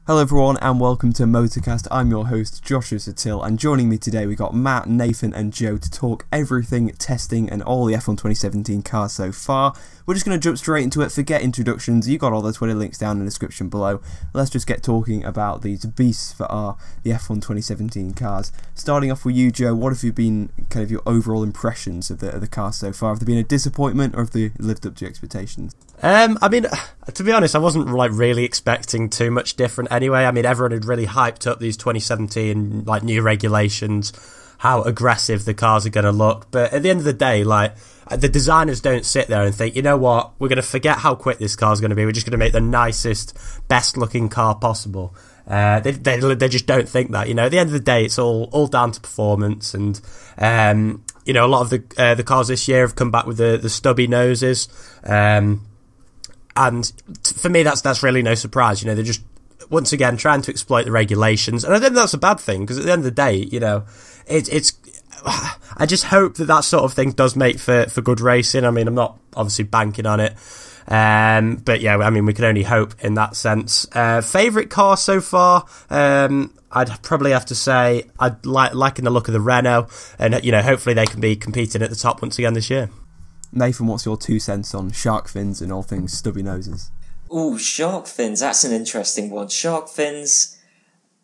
Hello everyone and welcome to Motorcast. I'm your host Joshua Satil, and joining me today we got Matt, Nathan and Joe to talk everything testing and all the F1 2017 cars so far. We're just going to jump straight into it, forget introductions, you got all the Twitter links down in the description below. Let's just get talking about these beasts that are the F1 2017 cars. Starting off with you, Joe, what have you been kind of your overall impressions of the cars so far? Have they been a disappointment or have they lived up to your expectations? I mean, to be honest, I wasn't really expecting too much different anyway. I mean, everyone had really hyped up these 2017 new regulations, how aggressive the cars are going to look. But at the end of the day, the designers don't sit there and think, you know what, we're going to forget how quick this car's going to be. We're just going to make the nicest, best looking car possible. They just don't think that. You know, at the end of the day, it's all down to performance. And you know, a lot of the cars this year have come back with the stubby noses. And for me, that's really no surprise. You know, they're just, once again, trying to exploit the regulations. And I think that's a bad thing, because at the end of the day, you know, it's I just hope that sort of thing does make for good racing. I mean, I'm not obviously banking on it. But yeah, I mean, we can only hope in that sense. Favourite car so far? I'd probably have to say I'd liking the look of the Renault. And, you know, hopefully they can be competing at the top once again this year. Nathan, what's your 2 cents on shark fins and all things stubby noses? Ooh, shark fins, that's an interesting one. Shark fins,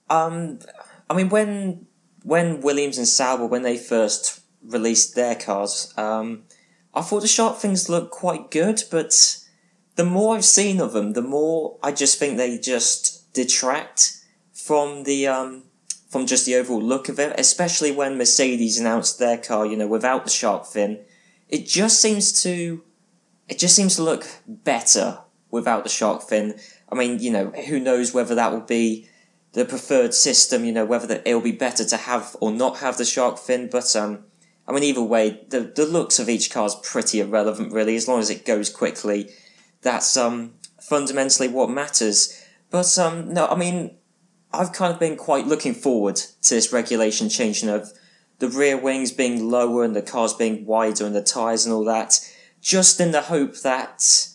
I mean, when Williams and Sauber, when they first released their cars, I thought the shark fins looked quite good, but the more I've seen of them, the more I just think they just detract from from just the overall look of it, especially when Mercedes announced their car, you know, without the shark fin. It just seems to look better without the shark fin. I mean, you know, who knows whether that will be the preferred system, you know, whether it'll be better to have or not have the shark fin. But, I mean, either way, the looks of each car is pretty irrelevant, really, as long as it goes quickly. That's fundamentally what matters. But, no, I mean, I've kind of been quite looking forward to this regulation changing of the rear wings being lower and the cars being wider and the tyres and all that, just in the hope that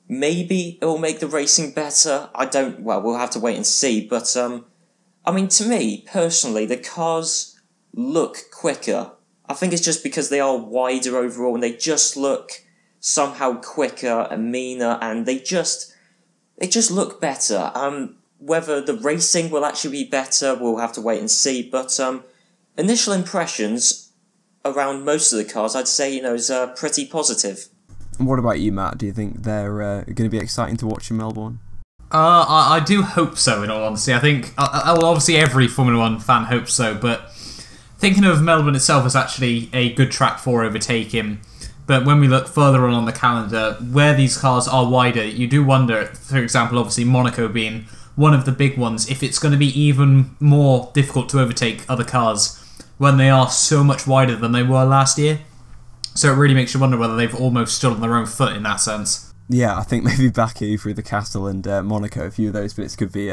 maybe it will make the racing better. We'll have to wait and see, but, I mean, to me, personally, the cars look quicker. I think it's just because they are wider overall and they just look somehow quicker and meaner, and they just look better. Whether the racing will actually be better, we'll have to wait and see, but, initial impressions around most of the cars, I'd say, you know, is pretty positive. And what about you, Matt? Do you think they're going to be exciting to watch in Melbourne? I do hope so, in all honesty. I think, well, obviously every Formula 1 fan hopes so, but thinking of Melbourne itself as actually a good track for overtaking, but when we look further on the calendar, where these cars are wider, you do wonder, for example, obviously Monaco being one of the big ones, if it's going to be even more difficult to overtake other cars when they are so much wider than they were last year. So it really makes you wonder whether they've almost stood on their own foot in that sense. Yeah, I think maybe Baku through the Castle and Monaco, a few of those bits could be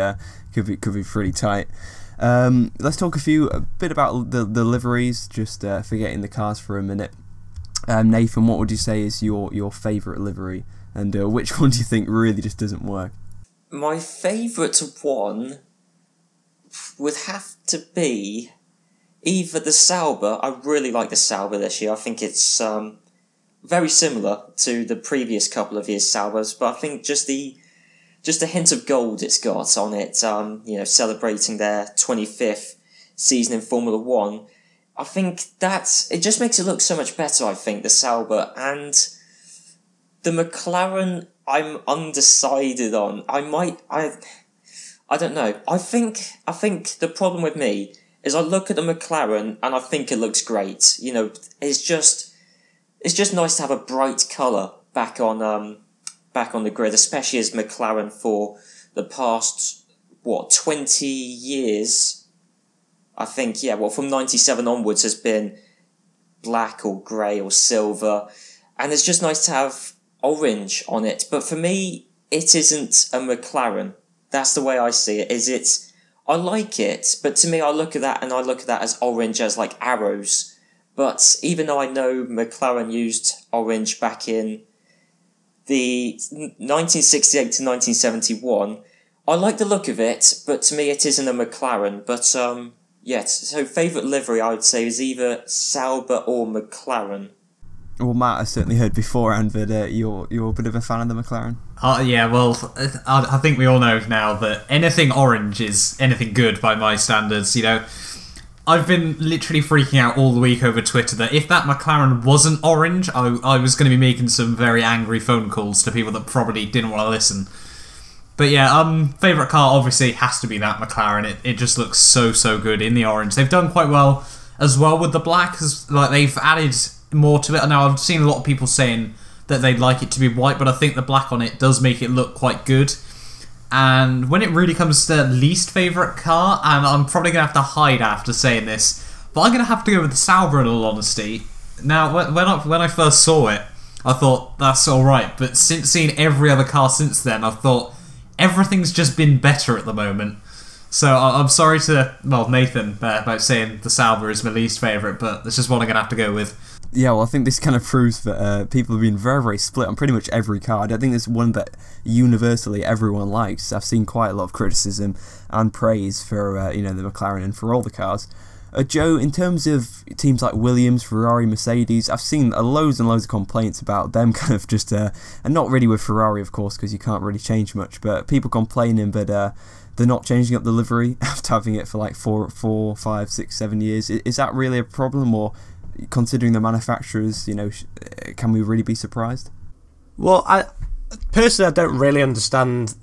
pretty tight. Let's talk a bit about the liveries, just forgetting the cars for a minute. Nathan, what would you say is your favourite livery, and which one do you think really just doesn't work? My favourite one would have to be either the Sauber. I really like the Sauber this year. I think it's very similar to the previous couple of years' Saubers, but I think just the hint of gold it's got on it, you know, celebrating their 25th season in Formula 1, I think it just makes it look so much better, I think, the Sauber. And the McLaren, I'm undecided on. I don't know. I think the problem with me is I look at the McLaren and I think it looks great. You know, it's just nice to have a bright colour back on the grid, especially as McLaren for the past 20 years. I think, from 97 onwards has been black or grey or silver, and it's just nice to have orange on it. But for me, it isn't a McLaren. That's the way I see it. I like it, but to me, I look at that as orange as like arrows. But even though I know McLaren used orange back in the 1968 to 1971, I like the look of it, but to me it isn't a McLaren. But yeah, so favourite livery I would say is either Sauber or McLaren. Well, Matt, I certainly heard beforehand that you're a bit of a fan of the McLaren. Yeah, well, I think we all know now that anything orange is anything good by my standards. You know, I've been literally freaking out all the week over Twitter that if that McLaren wasn't orange, I was going to be making some very angry phone calls to people that probably didn't want to listen. But yeah, favourite car obviously has to be that McLaren. It just looks so good in the orange. They've done quite well as well with the black, because like they've added more to it. Now I've seen a lot of people saying that they'd like it to be white, but I think the black on it does make it look quite good. And when it really comes to least favourite car, and I'm probably going to have to hide after saying this, but I'm going to have to go with the Sauber in all honesty. Now, when I first saw it, I thought, that's alright, but since seeing every other car since then, I've thought, everything's just been better at the moment. So I'm sorry to, Nathan, about saying the Sauber is my least favourite, but that's just what I'm going to have to go with. Yeah, well, I think this kind of proves that people have been very split on pretty much every car. I don't think there's one that universally everyone likes. I've seen quite a lot of criticism and praise for the McLaren and for all the cars. Joe, in terms of teams like Williams, Ferrari, Mercedes, I've seen loads and loads of complaints about them kind of just, and not really with Ferrari, of course, because you can't really change much, but people complaining that they're not changing up the livery after having it for like 4, 5, 6, 7 years. Is that really a problem, or considering the manufacturers, can we really be surprised? Well, I don't really understand.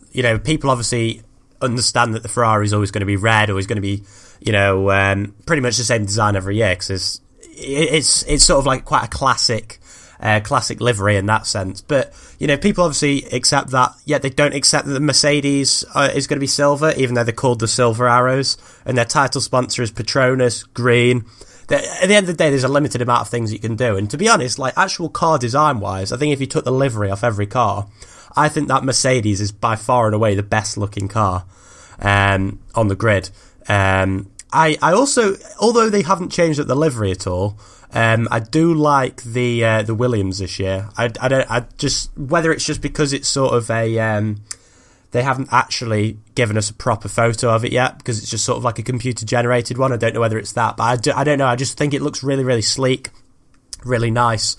People obviously understand that the Ferrari is always going to be red, always going to be, pretty much the same design every year, because it's sort of like quite a classic livery in that sense. But people obviously accept that, yet they don't accept that the Mercedes is going to be silver, even though they're called the Silver Arrows, and their title sponsor is Petronas green. At the end of the day, there's a limited amount of things you can do. And to be honest, like actual car design-wise, I think if you took the livery off every car, I think that Mercedes is by far and away the best-looking car on the grid. I also, although they haven't changed up the livery at all, I do like the Williams this year. Whether it's just because it's sort of they haven't actually given us a proper photo of it yet, because it's just sort of like a computer-generated one. I don't know whether it's that, but I don't know. I just think it looks really sleek, really nice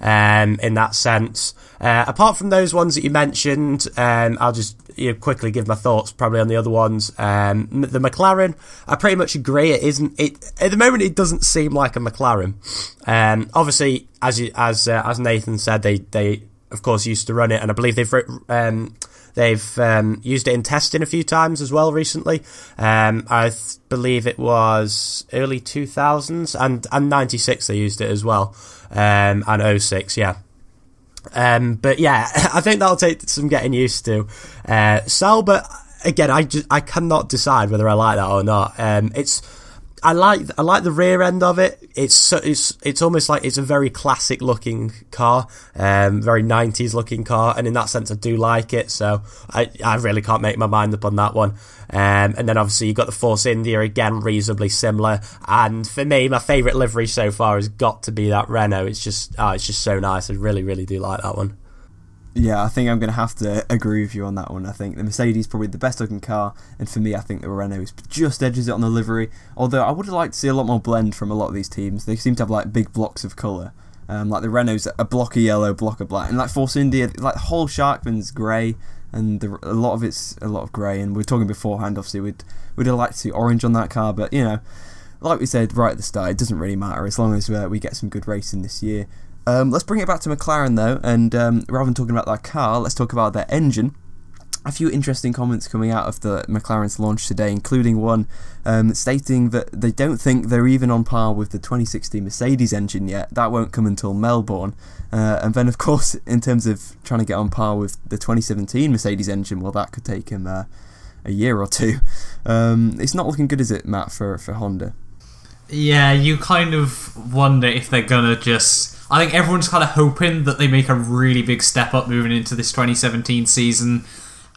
in that sense. Apart from those ones that you mentioned, I'll just quickly give my thoughts probably on the other ones. The McLaren, I pretty much agree. At the moment, it doesn't seem like a McLaren. Obviously, as Nathan said, they of course used to run it, and I believe they've used it in testing a few times as well recently. I believe it was early 2000s and 96 they used it as well, and 06, yeah. But yeah, I think that'll take some getting used to. Sauber, again, I cannot decide whether I like that or not. I like the rear end of it. It's almost like it's a very classic looking car, very 90s looking car, and in that sense I do like it. So I really can't make my mind up on that one. And then obviously you've got the Force India, again reasonably similar. And for me, my favourite livery so far has got to be that Renault. It's just so nice. I really do like that one. Yeah, I think I'm going to have to agree with you on that one. I think the Mercedes is probably the best looking car, and for me I think the Renault just edges it on the livery, although I would have liked to see a lot more blend from a lot of these teams. They seem to have like big blocks of colour, like the Renault's a block of yellow, block of black, and like Force India, like the whole Sharkman's grey, and a lot of it's a lot of grey, and we were talking beforehand, obviously we'd have liked to see orange on that car, but like we said right at the start, it doesn't really matter as long as we get some good racing this year. Let's bring it back to McLaren though, and rather than talking about that car, let's talk about their engine. A few interesting comments coming out of the McLaren's launch today, including one stating that they don't think they're even on par with the 2016 Mercedes engine yet. That won't come until Melbourne. And then of course, in terms of trying to get on par with the 2017 Mercedes engine, well, that could take him a year or two. It's not looking good, is it, Matt, for Honda? Yeah, you kind of wonder if they're gonna just... I think everyone's kind of hoping that they make a really big step up moving into this 2017 season.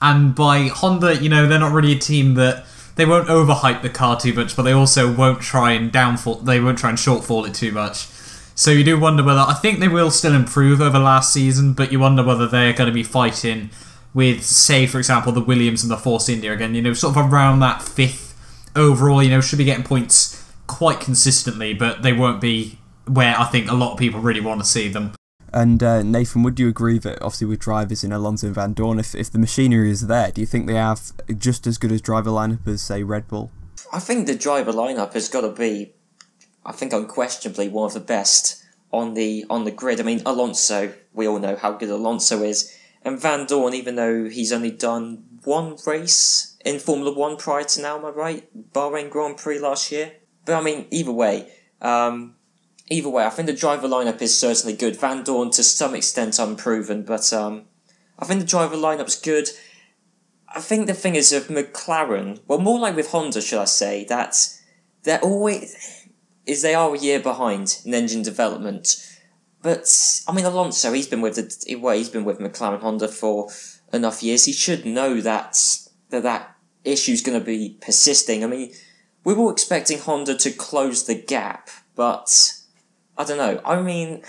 And by Honda, they're not really a team that... They won't overhype the car too much, but they also won't try and shortfall it too much. So you do wonder whether... I think they will still improve over last season, but you wonder whether they're going to be fighting with, say, for example, the Williams and the Force India again, sort of around that 5th overall, should be getting points quite consistently, but they won't be where I think a lot of people really want to see them. And Nathan, would you agree that obviously with drivers in Alonso and Van Dorn, if the machinery is there, do you think they have just as good as driver lineup as, say, Red Bull? I think the driver lineup has got to be, I think, unquestionably one of the best on the grid. I mean, Alonso, we all know how good Alonso is, and Van Dorn, even though he's only done one race in Formula 1 prior to now, am I right? Bahrain Grand Prix last year. But I mean, either way, I think the driver lineup is certainly good. Van Dorn, to some extent, unproven, but I think the driver lineup's good. I think the thing is with McLaren, well, more like with Honda, should I say, that they are a year behind in engine development. But I mean, Alonso, he's been with McLaren Honda for enough years. He should know that issue's going to be persisting. I mean, we were expecting Honda to close the gap, but I don't know. I mean,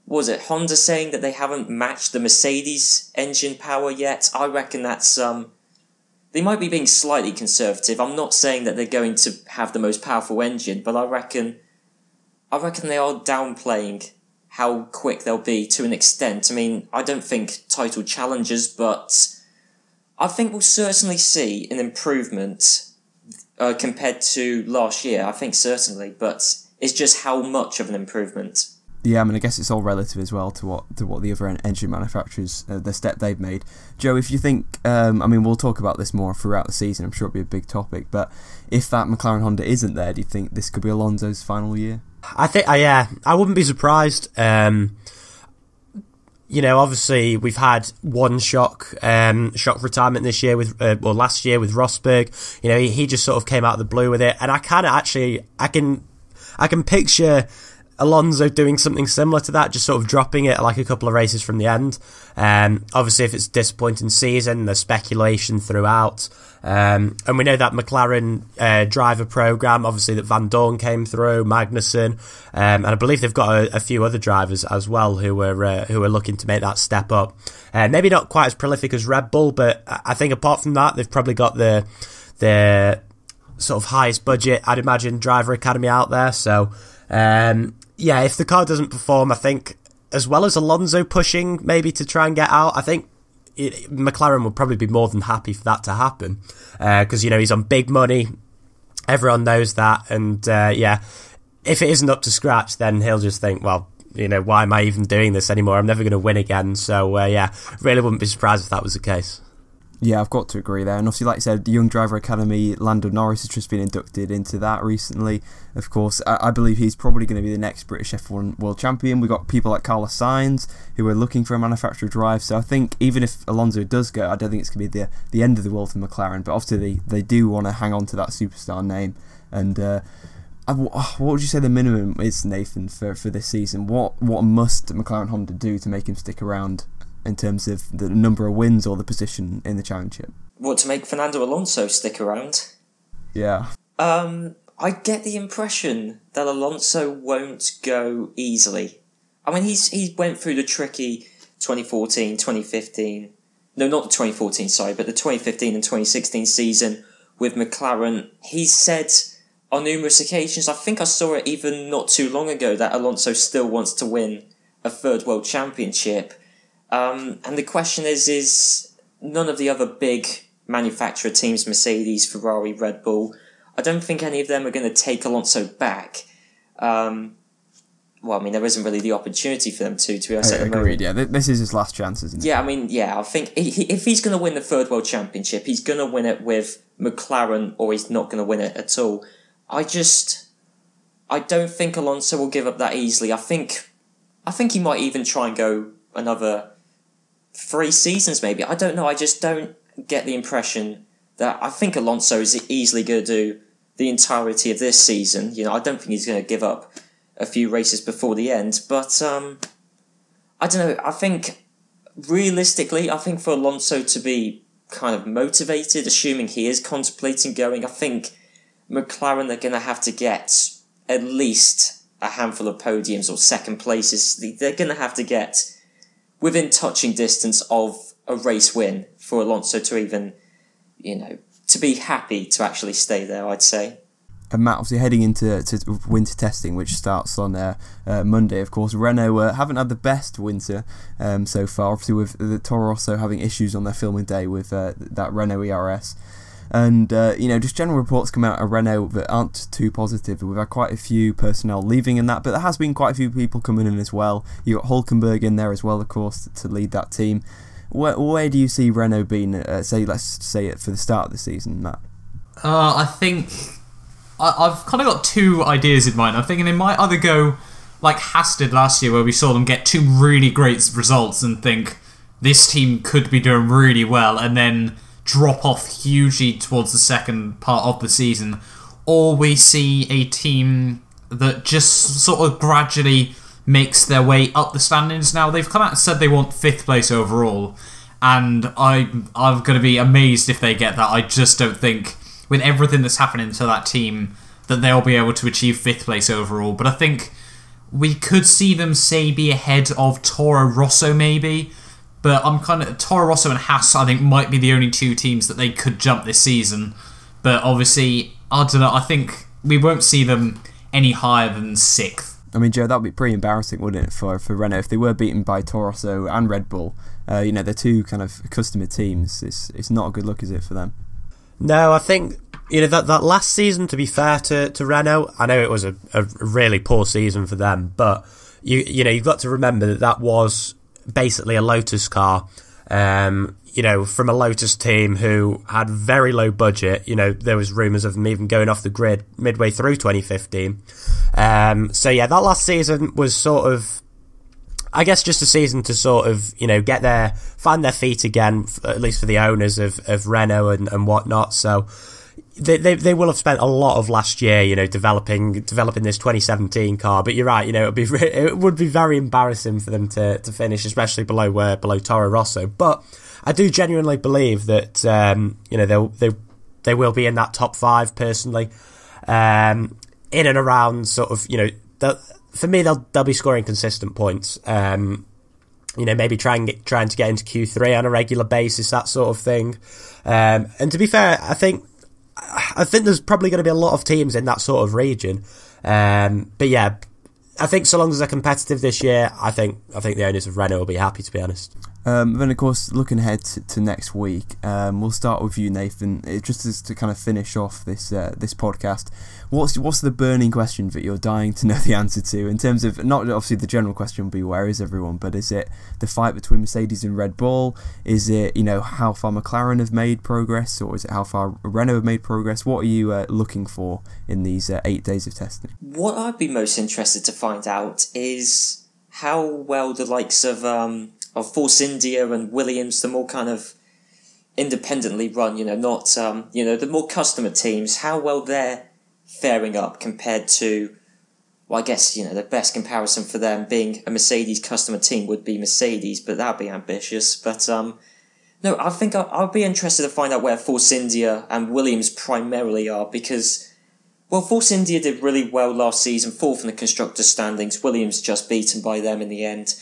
was it Honda saying that they haven't matched the Mercedes engine power yet? I reckon that's they might be being slightly conservative. I'm not saying that they're going to have the most powerful engine, but I reckon they are downplaying how quick they'll be to an extent. I mean, I don't think title challengers, but I think we'll certainly see an improvement compared to last year. I think certainly, but it's just how much of an improvement. Yeah, I mean, I guess it's all relative as well to what the other engine manufacturers, the step they've made. Joe, if you think, I mean, we'll talk about this more throughout the season, I'm sure it'll be a big topic, but if that McLaren Honda isn't there, do you think this could be Alonso's final year? I wouldn't be surprised. Obviously we've had one shock retirement this year last year with Rosberg. He just sort of came out of the blue with it, and I can picture Alonso doing something similar to that, just sort of dropping it like a couple of races from the end. Obviously, if it's a disappointing season, there's speculation throughout. And we know that McLaren driver program, obviously that Van Dorn came through, Magnussen, and I believe they've got a few other drivers as well who are looking to make that step up. Maybe not quite as prolific as Red Bull, but I think apart from that, they've probably got the sort of highest budget, I'd imagine, driver academy out there. So if the car doesn't perform, I think, as well as Alonso pushing maybe to try and get out, I think McLaren would probably be more than happy for that to happen, because he's on big money, everyone knows that, and if it isn't up to scratch, then he'll just think, well, why am I even doing this anymore? I'm never going to win again. So really wouldn't be surprised if that was the case. Yeah, I've got to agree there. And obviously, like I said, the Young Driver Academy, Lando Norris has just been inducted into that recently. Of course, I believe he's probably going to be the next British F1 World Champion. We've got people like Carlos Sainz who are looking for a manufacturer drive. So I think even if Alonso does go, I don't think it's going to be the end of the world for McLaren. But obviously, they do want to hang on to that superstar name. And what would you say the minimum is, Nathan, for this season? What must McLaren Honda do to make him stick around in terms of the number of wins or the position in the championship? What, to make Fernando Alonso stick around? Yeah. I get the impression that Alonso won't go easily. I mean, he went through the tricky 2014, 2015... No, not the 2014, sorry, but the 2015 and 2016 season with McLaren. He said on numerous occasions, I think I saw it even not too long ago, that Alonso still wants to win a third world championship. And the question is none of the other big manufacturer teams, Mercedes, Ferrari, Red Bull, I don't think any of them are going to take Alonso back. Well, I mean, there isn't really the opportunity for them to be honest. Agreed, yeah. This is his last chance, isn't it? Yeah, I mean, I think if he's going to win the third world championship, he's going to win it with McLaren, or he's not going to win it at all. I don't think Alonso will give up that easily. I think he might even try and go another 3 seasons, maybe. I don't know. I just don't get the impression that I think Alonso is easily going to do the entirety of this season. I don't think he's going to give up a few races before the end. But I don't know. I think realistically, for Alonso to be kind of motivated, assuming he is contemplating going, I think McLaren are going to have to get at least a handful of podiums or second places. They're going to have to get within touching distance of a race win for Alonso to even, to be happy to actually stay there, I'd say. And Matt, obviously heading into winter testing, which starts on Monday, of course, Renault haven't had the best winter so far, obviously with the Toro Rosso having issues on their filming day with that Renault ERS. And, just general reports come out of Renault that aren't too positive. We've had quite a few personnel leaving in that, but there has been quite a few people coming in as well. You've got Hülkenberg in there as well, of course, to lead that team. Where do you see Renault being, let's say it for the start of the season, Matt? I think I've kind of got two ideas in mind. I'm thinking they might either go like Haas did last year, where we saw them get two really great results and think this team could be doing really well, and then drop off hugely towards the second part of the season. Or we see a team that just sort of gradually makes their way up the standings. Now, they've come out and said they want 5th place overall, and I'm going to be amazed if they get that. I just don't think, with everything that's happening to that team, that they'll be able to achieve 5th place overall. But I think we could see them, say, be ahead of Toro Rosso maybe. But I'm kind of... Toro Rosso and Haas, I think, might be the only two teams that they could jump this season. But obviously, I don't know, I think we won't see them any higher than 6th. I mean, Joe, that would be pretty embarrassing, wouldn't it, for Renault if they were beaten by Toro Rosso and Red Bull? They're two kind of customer teams. It's not a good look, is it, for them? No, I think that last season, to be fair to Renault, I know it was a really poor season for them, but you've got to remember that was basically a Lotus car. From a Lotus team who had very low budget. There was rumours of them even going off the grid midway through 2015. That last season was sort of, I guess, just a season to sort of, find their feet again, at least for the owners of Renault and whatnot. So they will have spent a lot of last year, developing this 2017 car. But you're right, it would be very embarrassing for them to finish, especially below Toro Rosso. But I do genuinely believe that they will be in that top 5 personally, in and around sort of for me they'll be scoring consistent points. Maybe trying to get into Q3 on a regular basis, that sort of thing. And to be fair, I think there's probably going to be a lot of teams in that sort of region. But yeah, I think so long as they're competitive this year, I think the owners of Renault will be happy, to be honest. Then, of course, looking ahead to next week, we'll start with you, Nathan. Just to kind of finish off this podcast, what's the burning question that you're dying to know the answer to, in terms of, not obviously the general question will be where is everyone, but is it the fight between Mercedes and Red Bull? Is it how far McLaren have made progress, or is it how far Renault have made progress? What are you looking for in these 8 days of testing? What I'd be most interested to find out is how well the likes of Force India and Williams, the more kind of independently run, not the more customer teams, how well they're faring up compared to, well, I guess, the best comparison for them being a Mercedes customer team would be Mercedes, but that'd be ambitious. But no, I think I'll be interested to find out where Force India and Williams primarily are, because, well, Force India did really well last season, 4th in the constructors' standings. Williams just beaten by them in the end.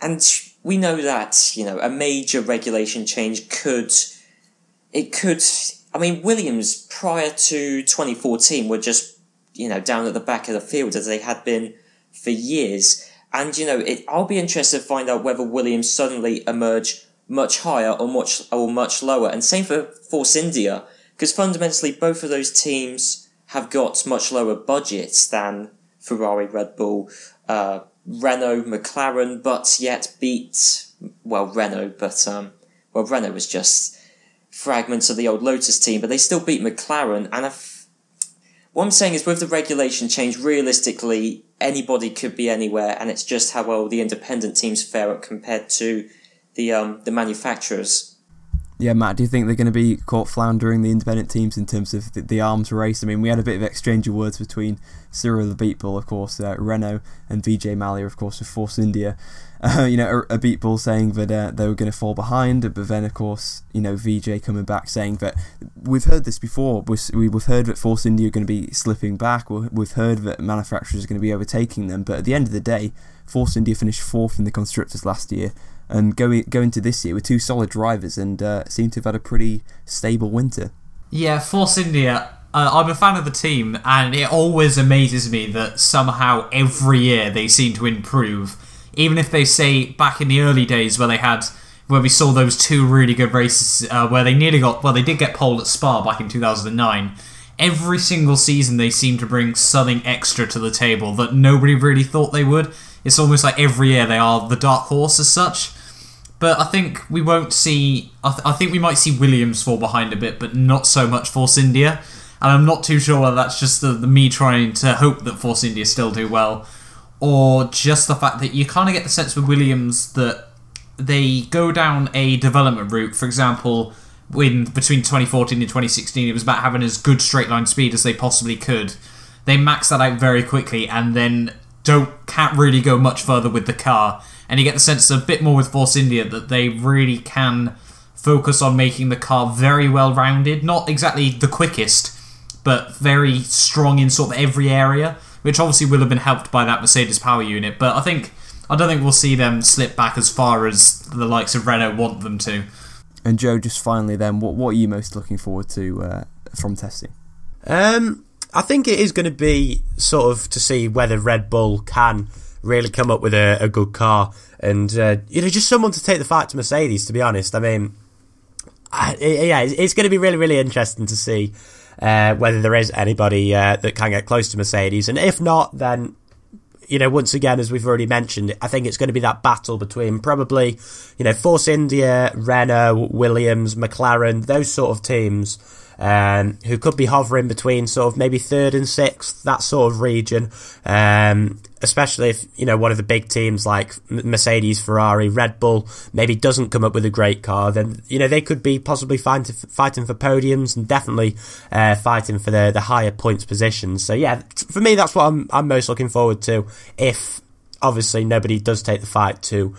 And we know that, a major regulation change could, Williams prior to 2014 were just, down at the back of the field as they had been for years. And, I'll be interested to find out whether Williams suddenly emerge much higher or much lower. And same for Force India, because fundamentally both of those teams have got much lower budgets than Ferrari, Red Bull, Renault, McLaren, but yet beat, Renault, but, Renault was just fragments of the old Lotus team, but they still beat McLaren, and what I'm saying is, with the regulation change, realistically, anybody could be anywhere, and it's just how well the independent teams fare up compared to the manufacturers. Yeah, Matt, do you think they're going to be caught floundering, the independent teams, in terms of the arms race? I mean, we had a bit of exchange of words between Cyril Abiteboul, of course, Renault, and Vijay Mallya, of course, with Force India. Abiteboul saying that they were going to fall behind, but then, of course, Vijay coming back saying that we've heard this before. We've heard that Force India are going to be slipping back. We've heard that manufacturers are going to be overtaking them. But at the end of the day, Force India finished 4th in the constructors last year, and go into this year with 2 solid drivers and seem to have had a pretty stable winter. Yeah, Force India, I'm a fan of the team, and it always amazes me that somehow every year they seem to improve. Even if they say back in the early days where we saw those 2 really good races where they they did get pole at Spa back in 2009. Every single season they seem to bring something extra to the table that nobody really thought they would. It's almost like every year they are the dark horse as such. But I think we won't see... I think we might see Williams fall behind a bit, but not so much Force India. And I'm not too sure whether that's just the me trying to hope that Force India still do well, or just the fact that you kind of get the sense with Williams that they go down a development route. For example, between 2014 and 2016, it was about having as good straight line speed as they possibly could. They max that out very quickly and then can't really go much further with the car. And you get the sense a bit more with Force India that they really can focus on making the car very well rounded. Not exactly the quickest, but very strong in sort of every area, which obviously will have been helped by that Mercedes power unit. But I don't think we'll see them slip back as far as the likes of Renault want them to. And Joe, just finally then, what are you most looking forward to from testing? I think it is going to be sort of to see whether Red Bull can really come up with a good car and just someone to take the fight to Mercedes, to be honest. I mean, it's going to be really, really interesting to see whether there is anybody that can get close to Mercedes. And if not, then, once again, as we've already mentioned, I think it's going to be that battle between probably, Force India, Renault, Williams, McLaren, those sort of teams who could be hovering between sort of maybe 3rd and 6th, that sort of region. Especially if, one of the big teams like Mercedes, Ferrari, Red Bull maybe doesn't come up with a great car, then, they could be possibly fighting for podiums and definitely fighting for the higher points positions. So yeah, for me, that's what I'm most looking forward to, if obviously nobody does take the fight to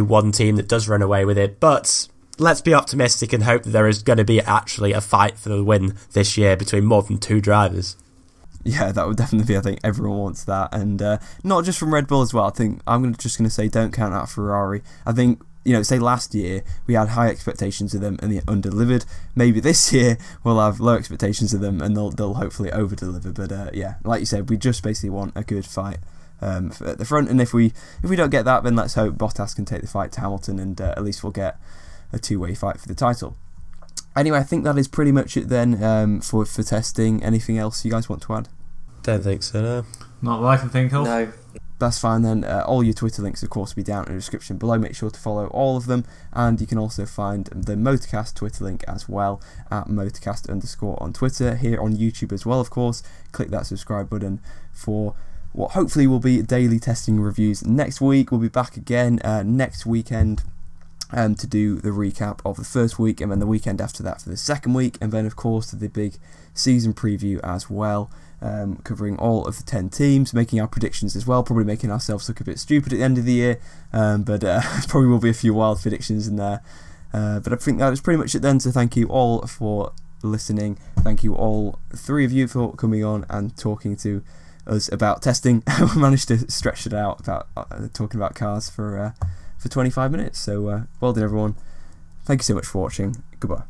one team that does run away with it. But let's be optimistic and hope that there is going to be actually a fight for the win this year between more than 2 drivers. Yeah, that would definitely be, I think everyone wants that. And not just from Red Bull as well. I think I'm just going to say don't count out Ferrari. I think, say last year we had high expectations of them and they under-delivered. Maybe this year we'll have low expectations of them and they'll hopefully over-deliver. But yeah, like you said, we just basically want a good fight at the front. And if we don't get that, then let's hope Bottas can take the fight to Hamilton and at least we'll get a 2-way fight for the title. Anyway, I think that is pretty much it then for testing. Anything else you guys want to add? Don't think so, no. Not that I can think of. No. That's fine then. All your Twitter links, of course, will be down in the description below. Make sure to follow all of them. And you can also find the Motorcast Twitter link as well at Motorcast_ on Twitter. Here on YouTube as well, of course. Click that subscribe button for what hopefully will be daily testing reviews next week. We'll be back again next weekend to do the recap of the first week, and then the weekend after that for the second week, and then of course the big season preview as well, covering all of the 10 teams, making our predictions as well, probably making ourselves look a bit stupid at the end of the year, but probably will be a few wild predictions in there, but I think that is pretty much it then. So thank you all for listening, thank you all 3 of you for coming on and talking to us about testing. We managed to stretch it out about talking about cars for 25 minutes. So well done everyone. Thank you so much for watching. Goodbye.